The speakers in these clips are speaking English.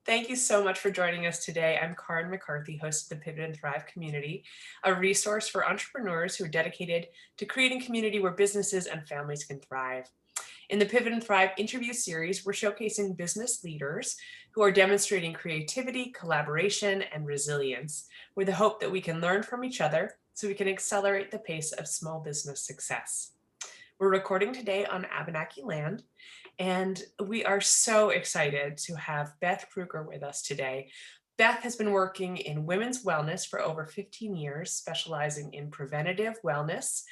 Thank you so much for joining us today. I'm Karen McCarthy, host of the Pivot and Thrive community, a resource for entrepreneurs who are dedicated to creating community where businesses and families can thrive. In the Pivot and Thrive interview series, we're showcasing business leaders who are demonstrating creativity, collaboration, and resilience with the hope that we can learn from each other so we can accelerate the pace of small business success. We're recording today on Abenaki land, and we are so excited to have Beth Kruger with us today. Beth has been working in women's wellness for over 15 years, specializing in preventative wellness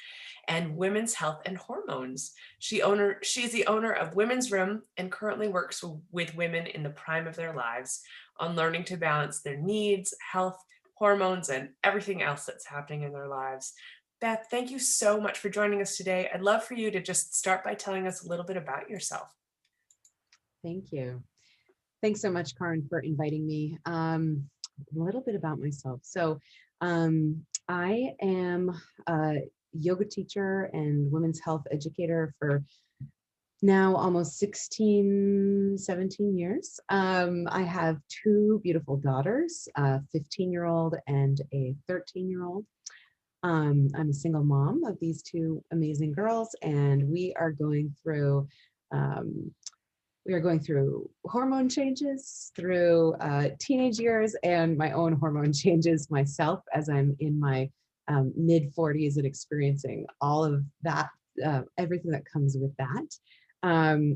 and women's health and hormones. She's the owner of Women's Room and currently works with women in the prime of their lives on learning to balance their needs, health, hormones, and everything else that's happening in their lives. Beth, thank you so much for joining us today. I'd love for you to just start by telling us a little bit about yourself. Thank you. Thanks so much, Karen, for inviting me. A little bit about myself. I am a yoga teacher and women's health educator for now almost 16, 17 years. I have two beautiful daughters, a 15-year-old and a 13-year-old. I'm a single mom of these two amazing girls, and we are going through hormone changes through teenage years and my own hormone changes myself as I'm in my mid 40s and experiencing all of that, everything that comes with that.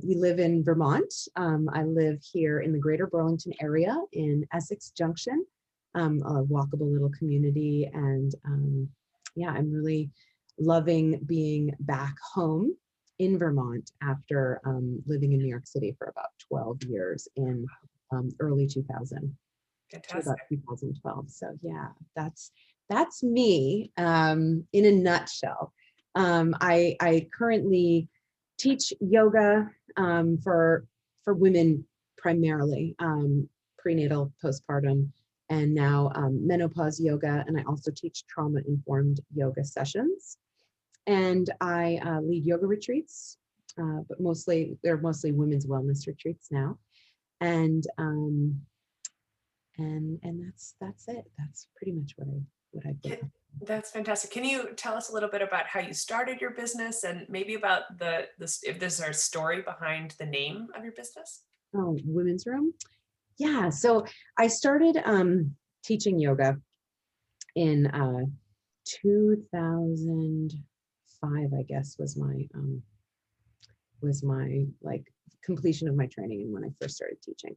We live in Vermont. I live here in the greater Burlington area in Essex Junction, a walkable little community. And yeah, I'm really loving being back home in Vermont after living in New York City for about 12 years in early 2000 to about 2012. So yeah, that's me in a nutshell. I currently teach yoga for women primarily, prenatal, postpartum, and now menopause yoga. And I also teach trauma-informed yoga sessions. And I lead yoga retreats, but they're mostly women's wellness retreats now. And that's it. That's pretty much what I've been. That's fantastic. Can you tell us a little bit about how you started your business and maybe about if there's a story behind the name of your business? Oh, Women's Room. Yeah. So I started teaching yoga in 2005, I guess, was my like completion of my training and when I first started teaching.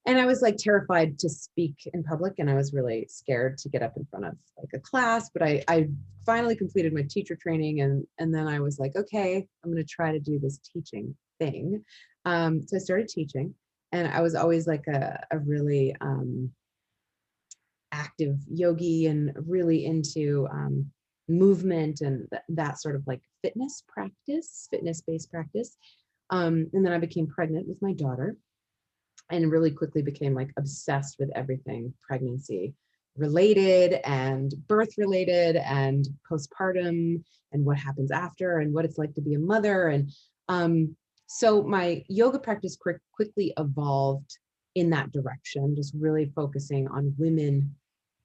And I was like terrified to speak in public, and I was really scared to get up in front of like a class, but I finally completed my teacher training, and then I was like, okay, I'm going to try to do this teaching thing. So I started teaching, and I was always like a really active yogi and really into movement and that sort of like fitness-based practice. And then I became pregnant with my daughter and really quickly became like obsessed with everything pregnancy related and birth related and postpartum and what happens after and what it's like to be a mother. And so my yoga practice quickly evolved in that direction, just really focusing on women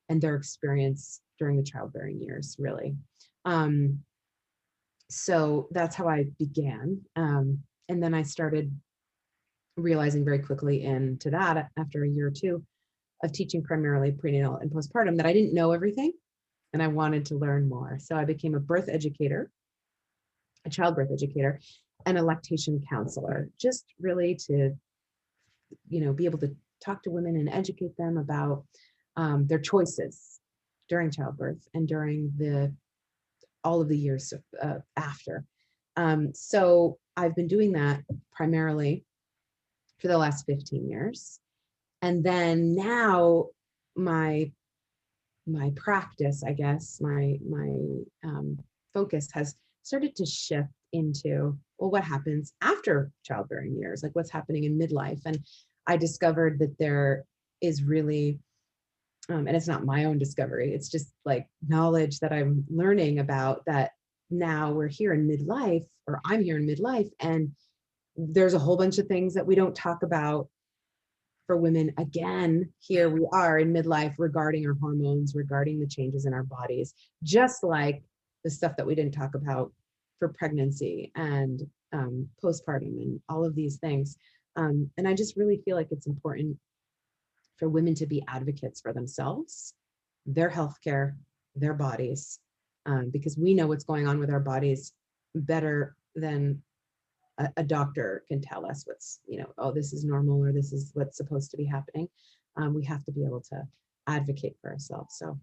and their experience during the childbearing years, really. So that's how I began. And then I started realizing very quickly into that after a year or two of teaching primarily prenatal and postpartum that I didn't know everything and I wanted to learn more. So I became a birth educator, a childbirth educator, and a lactation counselor, just really to, be able to talk to women and educate them about their choices during childbirth and during all of the years after. So I've been doing that primarily for the last 15 years. And then now my practice, I guess, my focus has started to shift into, well, what happens after childbearing years? Like what's happening in midlife? And I discovered that there is really, and it's not my own discovery, it's just like knowledge that I'm learning about that now we're here in midlife, or I'm here in midlife, and there's a whole bunch of things that we don't talk about for women, again, here we are in midlife regarding our hormones, regarding the changes in our bodies, just like the stuff that we didn't talk about for pregnancy and postpartum and all of these things. And I just really feel like it's important for women to be advocates for themselves, their healthcare, their bodies, because we know what's going on with our bodies better than a doctor can tell us what's, oh, this is normal or this is what's supposed to be happening. We have to be able to advocate for ourselves. So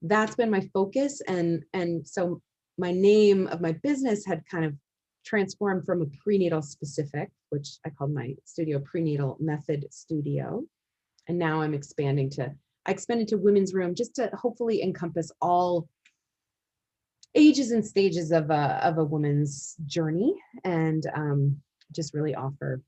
that's been my focus. And so my name of my business had kind of transformed from a prenatal specific, which I called my studio Prenatal Method Studio. And now I expanded to women's room just to hopefully encompass all ages and stages of a woman's journey, and just really offer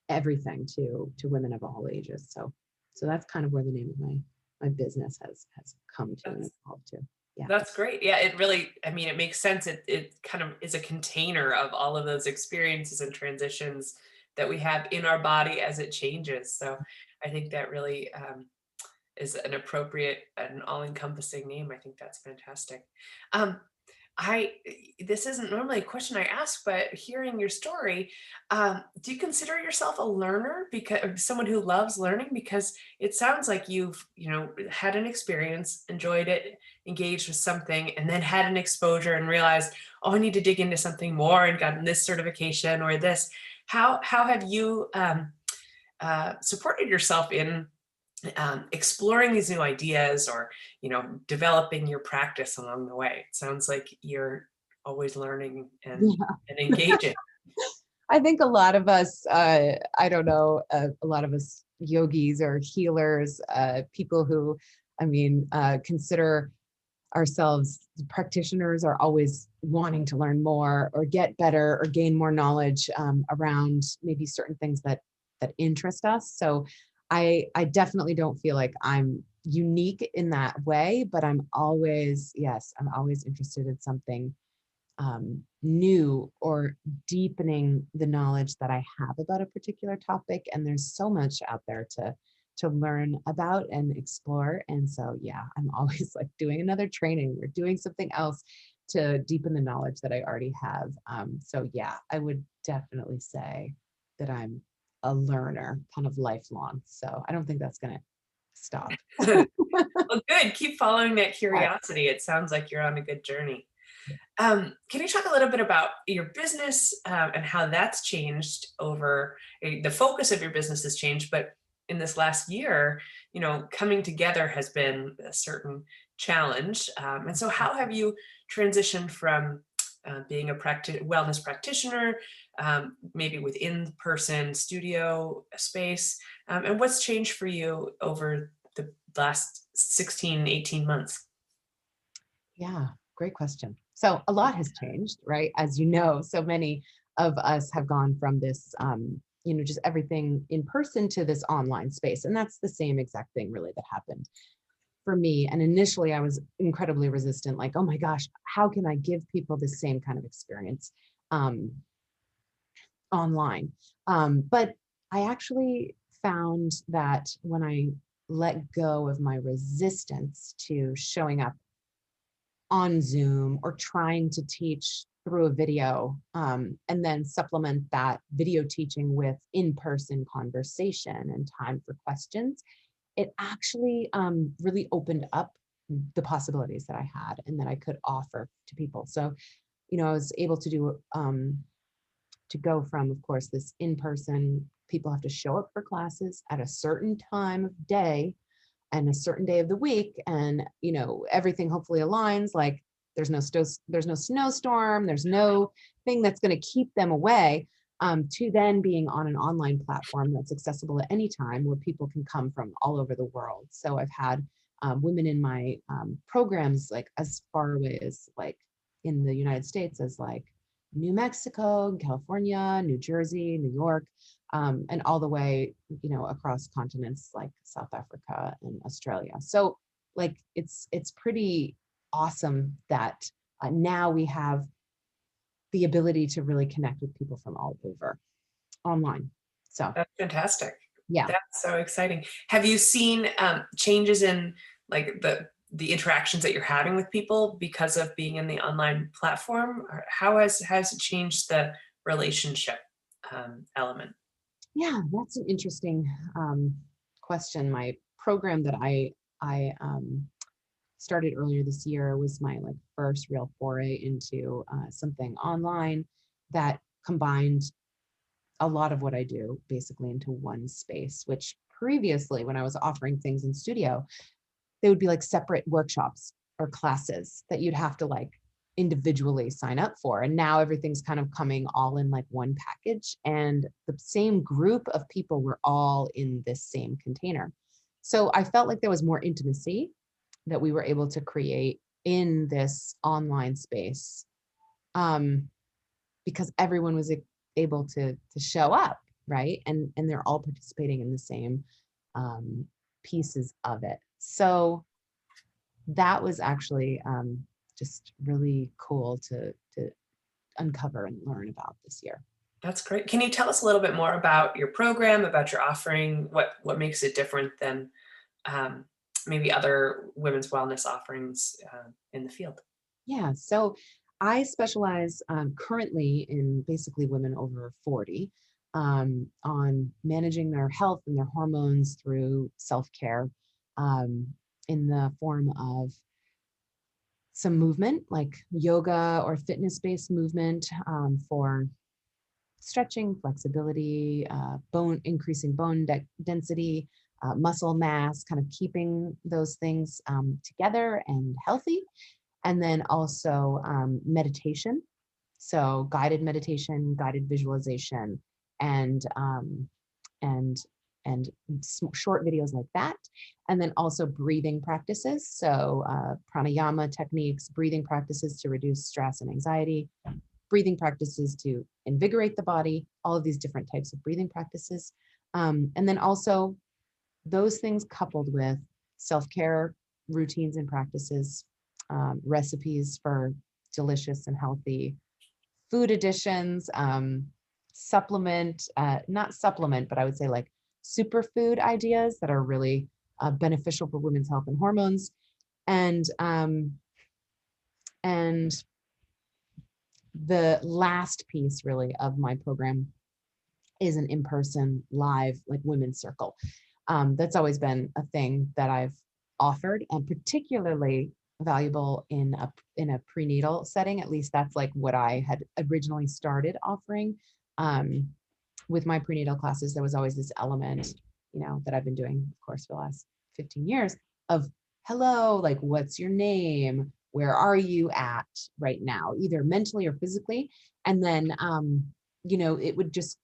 everything to women of all ages. So that's kind of where the name of my business has come to and evolved to. Yeah. That's great. Yeah, it really, I mean, it makes sense. It kind of is a container of all of those experiences and transitions that we have in our body as it changes. So I think that really is an appropriate and all-encompassing name. I think that's fantastic. Um, I This isn't normally a question I ask, but hearing your story, do you consider yourself a learner, because someone who loves learning? Because it sounds like you've, had an experience, enjoyed it, engaged with something, and then had an exposure and realized, oh, I need to dig into something more and gotten this certification or this. How have you supported yourself in exploring these new ideas, or developing your practice along the way? It sounds like you're always learning and, Yeah. and engaging. I think a lot of us, I don't know, a lot of us yogis or healers, people who, consider ourselves practitioners, are always wanting to learn more or get better or gain more knowledge around maybe certain things that interest us. So I definitely don't feel like I'm unique in that way, but I'm always interested in something new or deepening the knowledge that I have about a particular topic. And there's so much out there to learn about and explore. And so, yeah, I'm always like doing another training or doing something else to deepen the knowledge that I already have. So yeah, I would definitely say that I'm a learner, kind of lifelong. So I don't think that's going to stop. Well, good. Keep following that curiosity. It sounds like you're on a good journey. Can you talk a little bit about your business and how that's changed over the focus of your business has changed, but in this last year, coming together has been a certain challenge. And so how have you transitioned from being a wellness practitioner, maybe with in-person studio space, and what's changed for you over the last 16, 18 months? Yeah, great question. So a lot has changed, right? As you know, so many of us have gone from this, just everything in person to this online space. And that's the same exact thing really that happened for me. And initially I was incredibly resistant, like, oh my gosh, how can I give people the same kind of experience online? But I actually found that when I let go of my resistance to showing up on Zoom or trying to teach through a video, and then supplement that video teaching with in-person conversation and time for questions, it actually really opened up the possibilities that I had and that I could offer to people. So, I was able to do to go from, of course, this in-person, people have to show up for classes at a certain time of day and a certain day of the week, and everything hopefully aligns, like there's no snowstorm, there's no thing that's going to keep them away, to then being on an online platform that's accessible at any time, where people can come from all over the world. So I've had women in my programs, like as far away as like in the United States as like New Mexico, California, New Jersey, New York, and all the way, across continents like South Africa and Australia. So like, it's pretty awesome that now we have the ability to really connect with people from all over online. So That's fantastic. Yeah. That's so exciting. Have you seen changes in like the interactions that you're having with people because of being in the online platform? Or how has it changed the relationship element? Yeah, that's an interesting question. My program that I started earlier this year was my like first real foray into something online that combined a lot of what I do basically into one space, which previously when I was offering things in studio, they would be like separate workshops or classes that you'd have to like individually sign up for. And now everything's kind of coming all in like one package. And the same group of people were all in this same container. So I felt like there was more intimacy that we were able to create in this online space, um, because everyone was able to show up, right? And they're all participating in the same um, pieces of it. So that was actually just really cool to uncover and learn about this year. That's great. Can you tell us a little bit more about your program, about your offering, what makes it different than um, maybe other women's wellness offerings in the field? Yeah, so I specialize currently in basically women over 40 on managing their health and their hormones through self-care um, in the form of some movement like yoga or fitness-based movement for stretching, flexibility, increasing bone density, muscle mass, kind of keeping those things together and healthy. And then also meditation. So guided meditation, guided visualization, and and and short videos like that. And then also breathing practices. So pranayama techniques, breathing practices to reduce stress and anxiety, breathing practices to invigorate the body, all of these different types of breathing practices. And then also those things coupled with self-care routines and practices, recipes for delicious and healthy food additions, not supplement, but I would say like superfood ideas that are really beneficial for women's health and hormones. And the last piece really of my program is an in-person live like women's circle. That's always been a thing that I've offered, and particularly valuable in a prenatal setting. At least that's like what I had originally started offering. With my prenatal classes, there was always this element, that I've been doing, of course, for the last 15 years of hello, like what's your name? Where are you at right now, either mentally or physically? And then it would just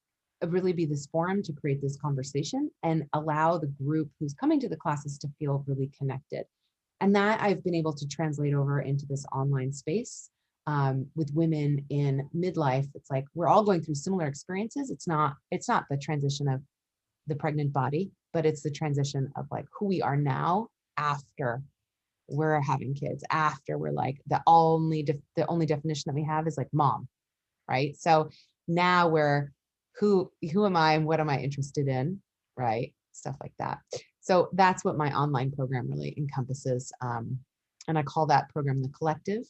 really be this forum to create this conversation and allow the group who's coming to the classes to feel really connected. And that I've been able to translate over into this online space with women in midlife. It's like we're all going through similar experiences. It's not the transition of the pregnant body, but it's the transition of like who we are now after we're having kids, after we're like the only definition that we have is like mom, right? So now we're who am I and what am I interested in, right? Stuff like that. So that's what my online program really encompasses. And I call that program The Collective.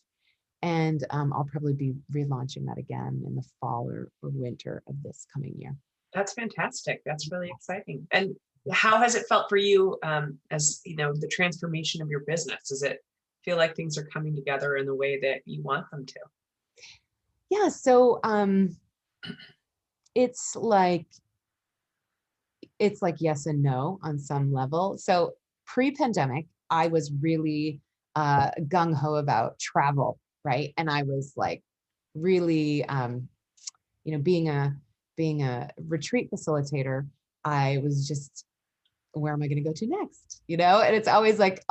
And I'll probably be relaunching that again in the fall or winter of this coming year. That's fantastic. That's really exciting. And how has it felt for you as the transformation of your business? Does it feel like things are coming together in the way that you want them to? Yeah, so it's like yes and no on some level. So pre-pandemic, I was really gung-ho about travel, right? And I was like really being a retreat facilitator, I was just, where am I going to go to next? And it's always like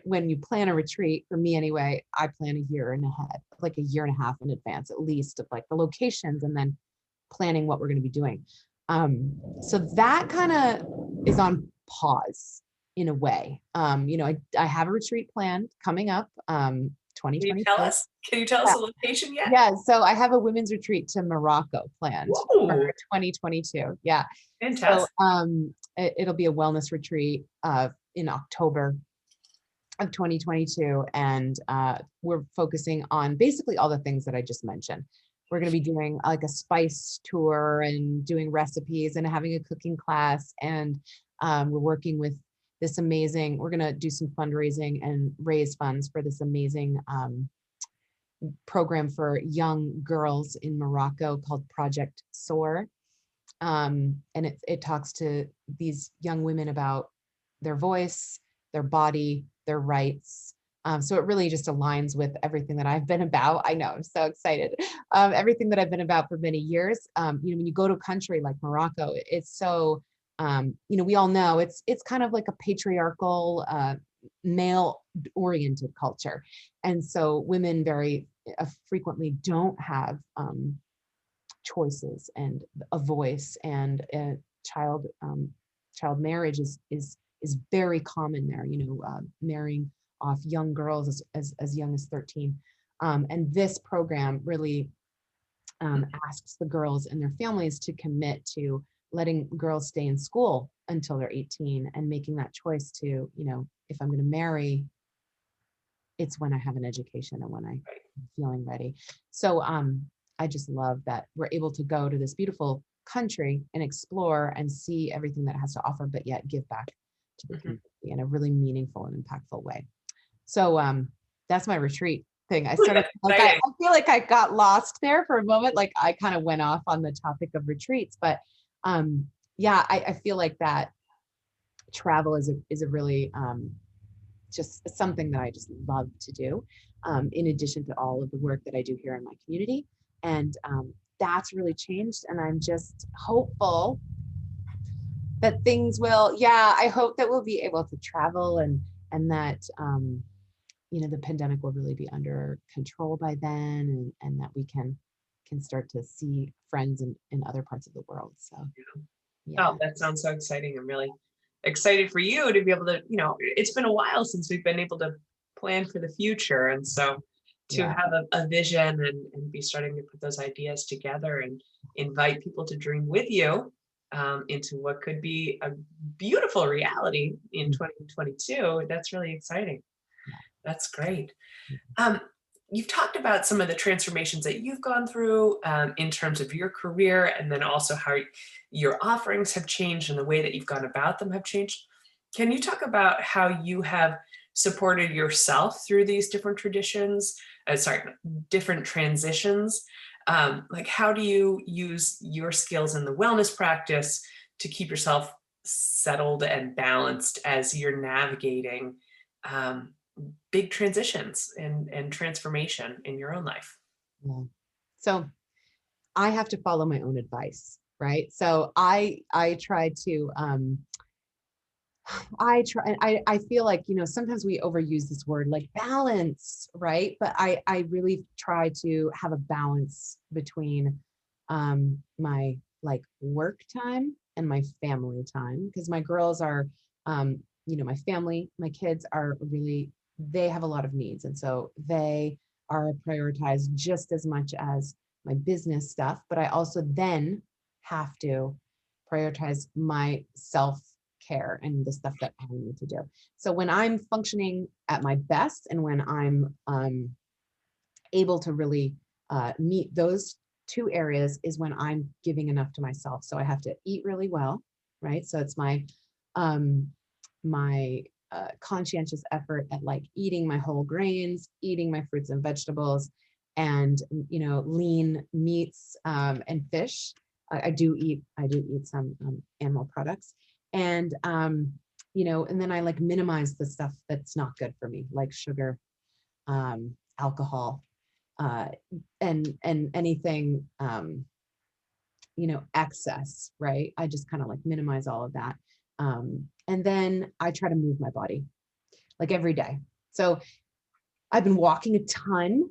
when you plan a retreat, for me anyway, I plan a year and ahead, like a year and a half in advance, at least, of like the locations and then planning what we're going to be doing. So that kind of is on pause in a way. I have a retreat planned coming up 2022. Can you tell us Yeah. the location yet? Yeah, so I have a women's retreat to Morocco planned for Whoa, 2022. Yeah. So fantastic. it'll be a wellness retreat in October of 2022. And we're focusing on basically all the things that I just mentioned. We're going to be doing like a spice tour and doing recipes and having a cooking class. And we're working with this amazing, we're going to do some fundraising and raise funds for this amazing program for young girls in Morocco called Project Soar. And it talks to these young women about their voice, their body, their rights. So it really just aligns with everything that I've been about. I know, I'm so excited. Everything that I've been about for many years. When you go to a country like Morocco, it's so, we all know it's kind of like a patriarchal, male-oriented culture. And so women very frequently don't have choices and a voice, and child marriage is very common there, marrying off young girls as young as 13. And this program really asks the girls and their families to commit to letting girls stay in school until they're 18 and making that choice to, if I'm going to marry, it's when I have an education and when I'm feeling ready. So I just love that we're able to go to this beautiful country and explore and see everything that it has to offer, but yet give back to the community in a really meaningful and impactful way. So that's my retreat thing. I sort of like I feel like I got lost there for a moment. Like I kind of went off on the topic of retreats, but yeah, I feel like that travel is a really just something that I just love to do, in addition to all of the work that I do here in my community. And that's really changed. And I'm just hopeful that things will, I hope that we'll be able to travel and that, the pandemic will really be under control by then, and that we can start to see friends in other parts of the world. So, yeah. Oh, that sounds so exciting. I'm really excited for you to be able to, it's been a while since we've been able to plan for the future. And so to Yeah. have a vision and be starting to put those ideas together and invite people to dream with you into what could be a beautiful reality in 2022, that's really exciting. That's great. Um, you've talked about some of the transformations that you've gone through in terms of your career, and then also how your offerings have changed and the way that you've gone about them have changed. Can you talk about how you have supported yourself through these different different transitions? Like, how do you use your skills in the wellness practice to keep yourself settled and balanced as you're navigating big transitions and transformation in your own life? Yeah. So I have to follow my own advice, right? So I try to I feel like, sometimes we overuse this word like balance, right? But I really try to have a balance between my like work time and my family time, because my girls are my family, my kids are really, they have a lot of needs, and so they are prioritized just as much as my business stuff. But I also then have to prioritize my self care and the stuff that I need to do. So when I'm functioning at my best and when I'm able to really meet those two areas is when I'm giving enough to myself. So I have to eat really well, right? So it's um, my conscientious effort at like eating my whole grains, eating my fruits and vegetables, and lean meats and fish. I do eat some animal products, and and then I like minimize the stuff that's not good for me, like sugar, alcohol, uh, and anything excess, right? I just kind of like minimize all of that, and then I try to move my body like every day. So I've been walking a ton,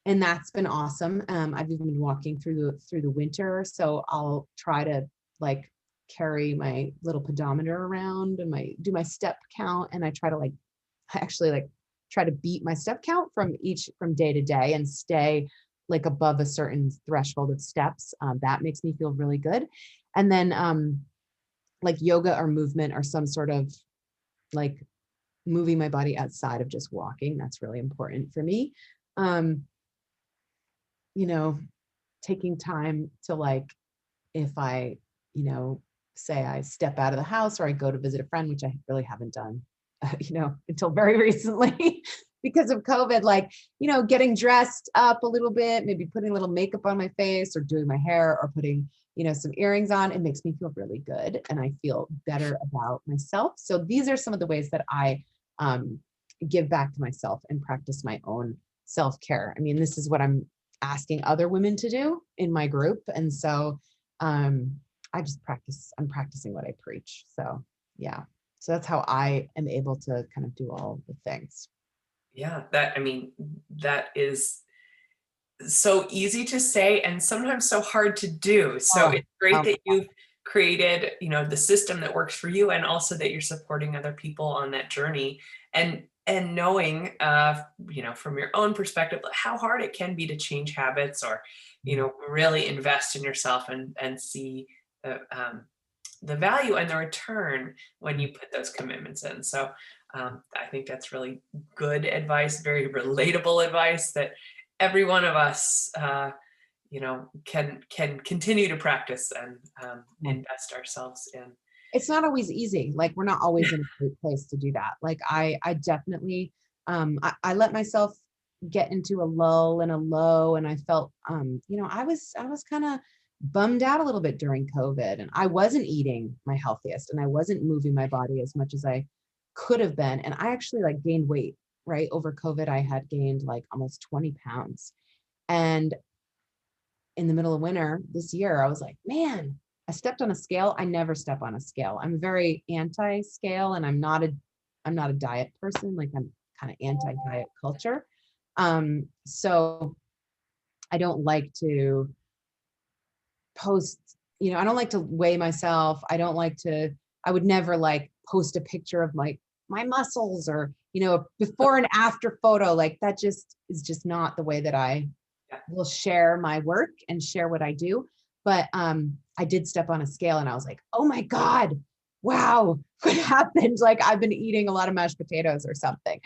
and that's been awesome. I've even been walking through the winter, so I'll try to like carry my little pedometer around and do my step count, and I try to like actually like try to beat my step count from day to day and stay like above a certain threshold of steps. That makes me feel really good. And then like yoga or movement or some sort of like moving my body outside of just walking. That's really important for me. You know, taking time to like, if I, say I step out of the house or I go to visit a friend, which I really haven't done, until very recently because of COVID, like, getting dressed up a little bit, maybe putting a little makeup on my face or doing my hair or putting, some earrings on, it makes me feel really good and I feel better about myself. So these are some of the ways that I give back to myself and practice my own self-care. I mean, this is what I'm asking other women to do in my group. And so I'm practicing what I preach. So yeah. So that's how I am able to kind of do all the things. Yeah, that is so easy to say and sometimes so hard to do. So Oh, it's great um, that you've created, the system that works for you and also that you're supporting other people on that journey and knowing from your own perspective how hard it can be to change habits or, really invest in yourself and see the value and the return when you put those commitments in. So I think that's really good advice, very relatable advice that every one of us, can continue to practice and invest ourselves in. it's not always easy. Like we're not always in a great place to do that. Like I definitely, I let myself get into a lull and a low, and I felt, I was kind of bummed out a little bit during COVID, and I wasn't eating my healthiest, and I wasn't moving my body as much as I could have been, and I actually like gained weight. Right over COVID, I had gained like almost 20 pounds, and in the middle of winter this year, I was like, man, I stepped on a scale. I never step on a scale. I'm very anti-scale and I'm not a diet person. Like I'm kind of anti-diet culture. So I don't like to post, I don't like to weigh myself. I would never like post a picture of like my muscles or, a before and after photo. Like that just is just not the way that I will share my work and share what I do. But I did step on a scale and I was like, oh my God, wow, what happened? Like I've been eating a lot of mashed potatoes or something.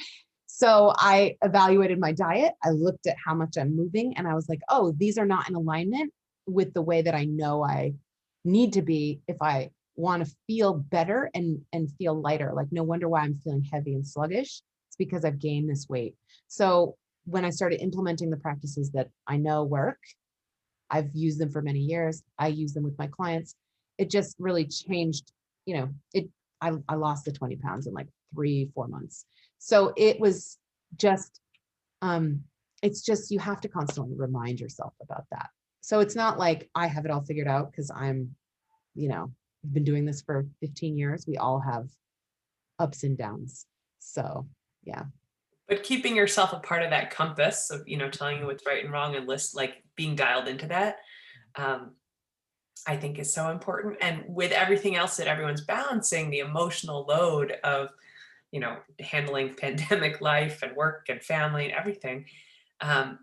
So I evaluated my diet. I looked at how much I'm moving and I was like, oh, these are not in alignment with the way that I know I need to be if I want to feel better and feel lighter. Like no wonder why I'm feeling heavy and sluggish. It's because I've gained this weight. So when I started implementing the practices that I know work, I've used them for many years. I use them with my clients. It just really changed, I lost the 20 pounds in like 3-4 months. So it was just, it's just, you have to constantly remind yourself about that. So it's not like I have it all figured out because I'm, been doing this for 15 years. We all have ups and downs. So yeah. But keeping yourself a part of that compass of, telling you what's right and wrong and like being dialed into that, um, I think is so important. And with everything else that everyone's balancing, the emotional load of, handling pandemic life and work and family and everything, um,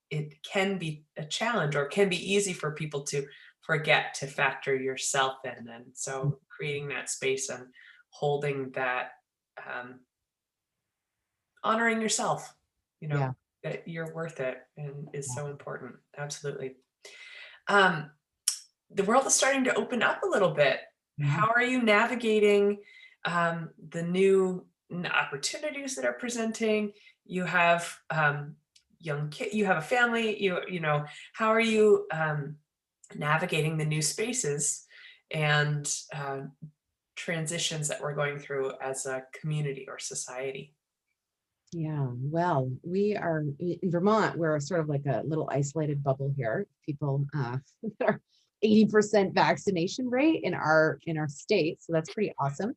it can be a challenge or can be easy for people to forget to factor yourself in. And so creating that space and holding that, um, honoring yourself, Yeah. that you're worth it and is so important. Absolutely. Um, the world is starting to open up a little bit. Yeah. How are you navigating the new opportunities that are presenting? You have young kid, you have a family. How are you navigating the new spaces and transitions that we're going through as a community or society? Yeah, well, we are in Vermont. We're sort of like a little isolated bubble here. People are 80% vaccination rate in our state, so that's pretty awesome.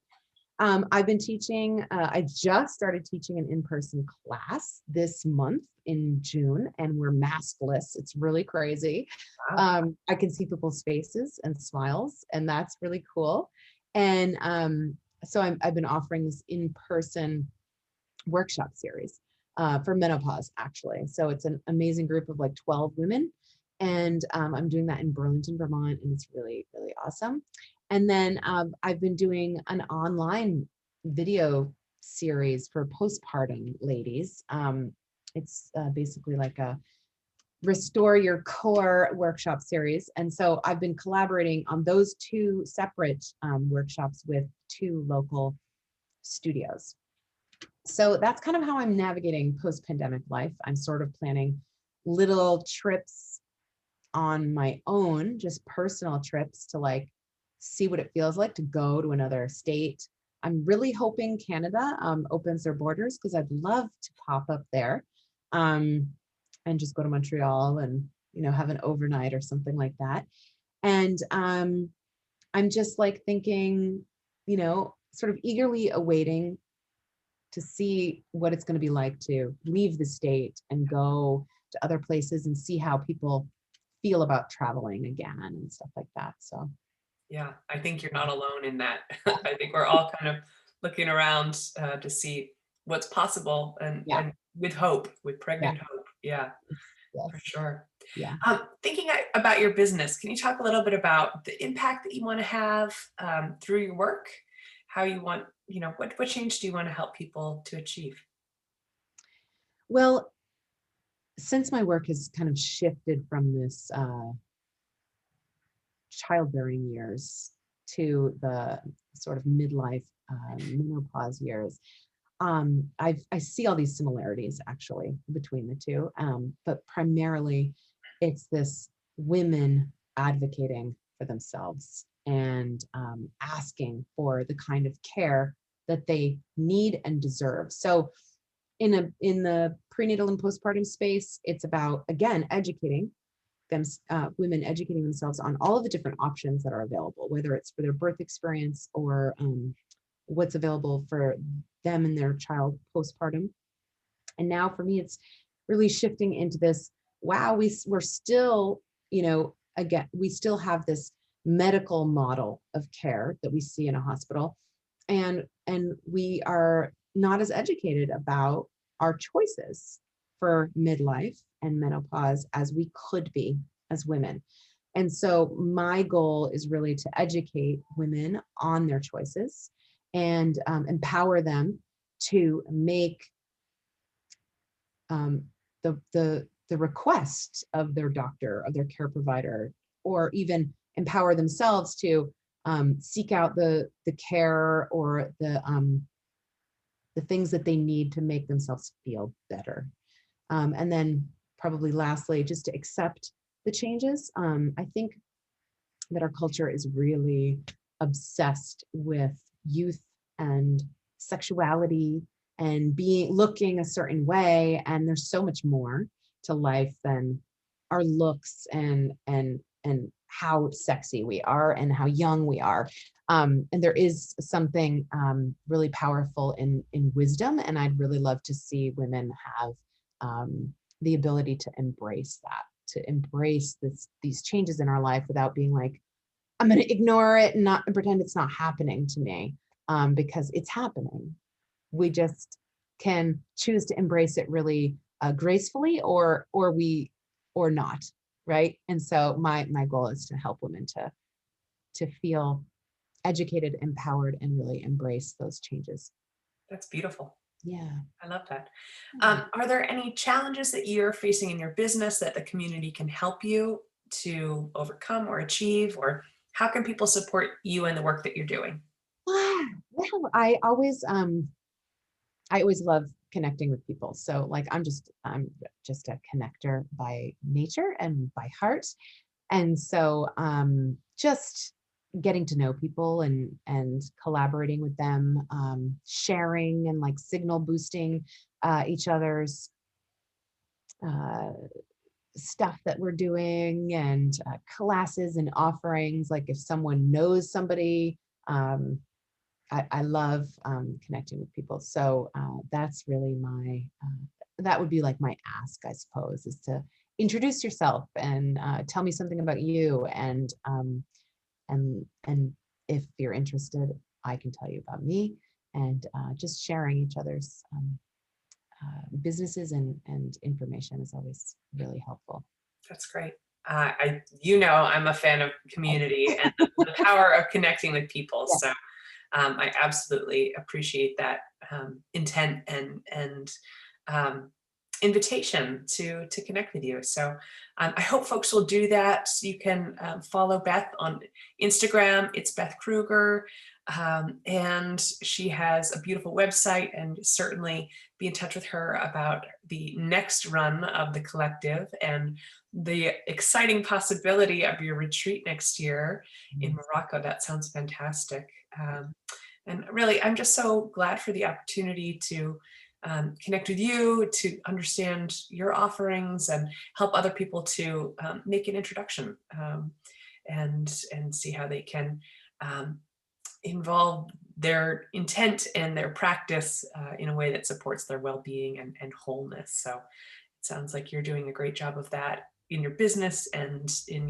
I've been teaching. I just started teaching an in-person class this month in June, and we're maskless. It's really crazy. Wow. I can see people's faces and smiles, and that's really cool. And so I've been offering this in-person workshop series for menopause, actually. So it's an amazing group of like 12 women. And I'm doing that in Burlington, Vermont, and it's really, really awesome. And then I've been doing an online video series for postpartum ladies. It's basically like a restore your core workshop series. And so I've been collaborating on those two separate workshops with two local studios. So that's kind of how I'm navigating post-pandemic life. I'm sort of planning little trips on my own, just personal trips to like see what it feels like to go to another state. I'm really hoping Canada opens their borders because I'd love to pop up there and just go to Montreal and, you know, have an overnight or something like that. And I'm just like thinking, you know, sort of eagerly awaiting to see what it's going to be like to leave the state and go to other places and see how people feel about traveling again and stuff like that. So Yeah, I think you're not alone in that. I think we're all kind of looking around to see what's possible yeah, and with hope, with yeah, pregnant hope. Yeah, for yes, sure. yeah. Thinking about your business, can you talk a little bit about the impact that you want to have through your work? How you want, you know, what change do you want to help people to achieve? Well, since my work has kind of shifted from this childbearing years to the sort of midlife menopause years, I see all these similarities actually between the two, but primarily it's this women advocating for themselves and asking for the kind of care that they need and deserve. So in the prenatal and postpartum space, it's about again educating them, women educating themselves on all of the different options that are available, whether it's for their birth experience or what's available for them and their child postpartum. And now for me, it's really shifting into this, wow, we're still, you know, again, we still have this medical model of care that we see in a hospital. And we are not as educated about our choices for midlife and menopause as we could be as women. And so my goal is really to educate women on their choices and empower them to make um, the request of their doctor, of their care provider, or even empower themselves to seek out the care or the things that they need to make themselves feel better. And then probably lastly, just to accept the changes. I think that our culture is really obsessed with youth and sexuality and being looking a certain way, and there's so much more to life than our looks and how sexy we are and how young we are. And there is something really powerful in wisdom, and I'd really love to see women have the ability to embrace that, to embrace these changes in our life without being like, I'm going to ignore it and not and pretend it's not happening to me, because it's happening. We just can choose to embrace it really gracefully, or not, right? And so my goal is to help women to feel educated, empowered, and really embrace those changes. That's beautiful. Yeah. I love that. Yeah. Are there any challenges that you're facing in your business that the community can help you to overcome or achieve, or how can people support you and the work that you're doing? Well, I always love connecting with people. So like I'm just a connector by nature and by heart. And so just getting to know people and collaborating with them, sharing and like signal boosting each other's uh, stuff that we're doing, and classes and offerings. Like if someone knows somebody, um, I love connecting with people. So that's really that would be like my ask, I suppose, is to introduce yourself and tell me something about you. And if you're interested, I can tell you about me, and just sharing each other's businesses and information is always really helpful. That's great. I'm a fan of community and the power of connecting with people. So Yes. I absolutely appreciate that intent and um, invitation to connect with you. So I hope folks will do that. You can follow Beth on Instagram. It's Beth Kruger. And she has a beautiful website, and certainly be in touch with her about the next run of the collective and the exciting possibility of your retreat next year in Yes. Morocco. That sounds fantastic. And really, I'm just so glad for the opportunity to connect with you, to understand your offerings, and help other people to make an introduction and see how they can um, involve their intent and their practice in a way that supports their well-being and wholeness. So it sounds like you're doing a great job of that in your business and in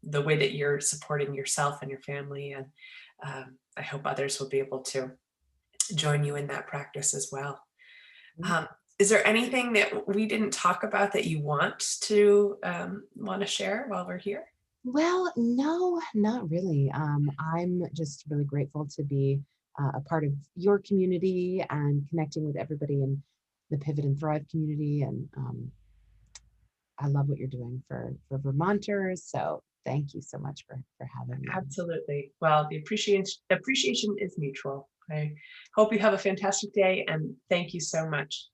the way that you're supporting yourself and your family. And I hope others will be able to join you in that practice as well. Um, is there anything that we didn't talk about that you want to share while we're here? Well, no, not really. I'm just really grateful to be a part of your community and connecting with everybody in the Pivot and Thrive community. And I love what you're doing for Vermonters. So thank you so much for having me. Absolutely. Well, the appreciation is mutual. I hope you have a fantastic day, and thank you so much.